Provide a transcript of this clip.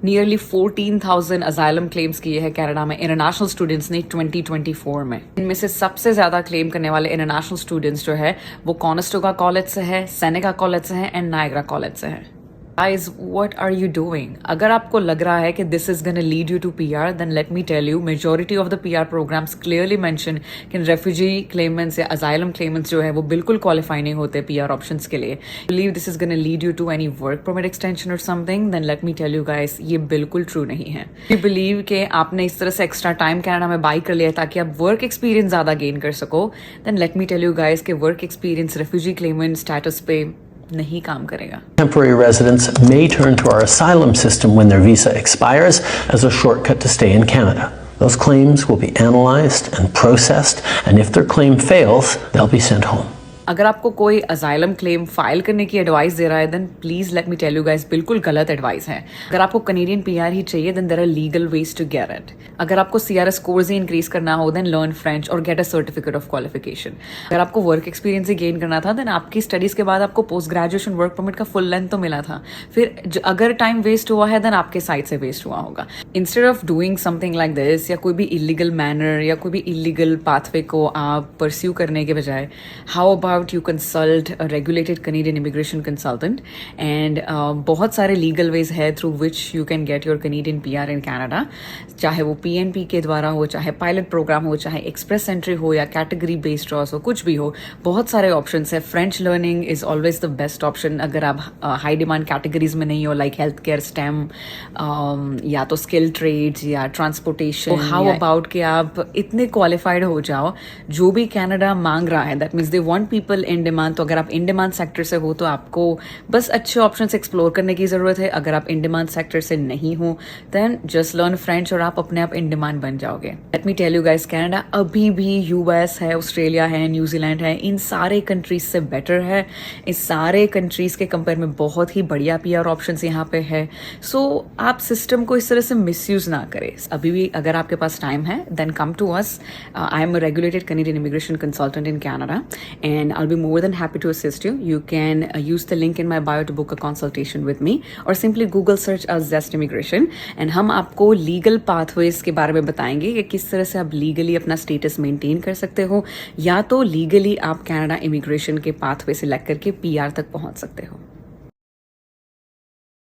Nearly 14,000 asylum claims किए हैं Canada में इंटरनेशनल स्टूडेंट्स ने 2024 में। इनमें से सबसे ज्यादा क्लेम करने वाले इंटरनेशनल स्टूडेंट्स जो है वो कॉनेस्टोगा कॉलेज से है, सेनेगा कॉलेज से है एंड नायग्रा कॉलेज से है। Guys, what are you doing? अगर आपको लग रहा है कि this is going to lead you to PR, then let me tell you, majority of the PR programs clearly mention कि refugee claimants या asylum claimants जो है वो बिल्कुल qualify नहीं होते PR options के लिए। Believe this is going to lead you to any work permit extension or something, then let me tell you guys, ये बिल्कुल true नहीं है। You believe कि आपने इस तरह से extra time कनाडा में buy कर लिया ताकि आप work experience ज़्यादा gain कर सको, then let me tell you guys कि work experience refugee claimant status पे नहीं काम करेगा। Temporary residents may turn to our asylum system when their visa expires as a shortcut to stay in Canada. Those claims will be analyzed and processed, and if their claim fails, they'll be sent home. अगर आपको कोई asylum claim file करने की advice दे रहा है then please let me tell you guys बिल्कुल गलत एडवाइस है। अगर आपको कनेडियन पीआर ही चाहिए then there are legal ways to get it. अगर आपको सीआरएस स्कोर्स ही इंक्रीज करना हो देन लर्न फ्रेंच और get a certificate of qualification. अगर आपको वर्क एक्सपीरियंस ही गेन करना था देन आपकी स्टडीज के बाद आपको पोस्ट ग्रेजुएशन वर्क परमिट का फुल लेंथ तो मिला था। फिर अगर टाइम वेस्ट हुआ है देन आपके साइड से वेस्ट हुआ होगा। Instead of doing something like this या कोई भी इलीगल मैनर या कोई भी इलीगल पाथवे को आप परस्यू करने के बजाय how about you consult a regulated Canadian immigration consultant and बहुत सारे legal ways है through which you can get your Canadian PR in Canada, चाहे वो PNP के द्वारा हो, चाहे पायलट प्रोग्राम हो, चाहे एक्सप्रेस एंट्री हो या कैटेगरी बेस्ड ड्रॉस हो, कुछ भी हो, बहुत सारे ऑप्शंस है। French learning is always the best option अगर आप हाई डिमांड कैटेगरीज में नहीं हो लाइक हेल्थ केयर, स्टेम या तो स्किल ट्रेड्स या ट्रांसपोर्टेशन। हाउ अबाउट कि आप इतने क्वालिफाइड हो जाओ जो भी कनाडा मांग रहा है, that means they want people in demand. तो अगर आप इन डिमांड सेक्टर से हो तो आपको बस अच्छे ऑप्शंस एक्सप्लोर करने की जरूरत है। अगर आप इन डिमांड सेक्टर से नहीं हो देन जस्ट लर्न फ्रेंच और आप अपने आप इन डिमांड बन जाओगे। Let me tell you guys, Canada अभी भी यूएस है, ऑस्ट्रेलिया है, न्यूजीलैंड है, इन सारे कंट्रीज से बेटर है। इस सारे कंट्रीज के कंपेयर में बहुत ही बढ़िया पीआर ऑप्शंस यहाँ पे है। सो आप सिस्टम को इस तरह से मिसयूज ना करें। अभी भी अगर आपके पास टाइम है then come to us. I am a regulated Canadian immigration consultant in Canada and I'll be more than happy to assist you. You can use the link in my bio to book a consultation with me or simply Google search as Zest Immigration and हम आपको legal pathways के बारे में बताएंगे कि किस तरह से आप legally अपना status maintain कर सकते हो या तो legally आप Canada immigration के pathway select करके PR तक पहुंच सकते हो।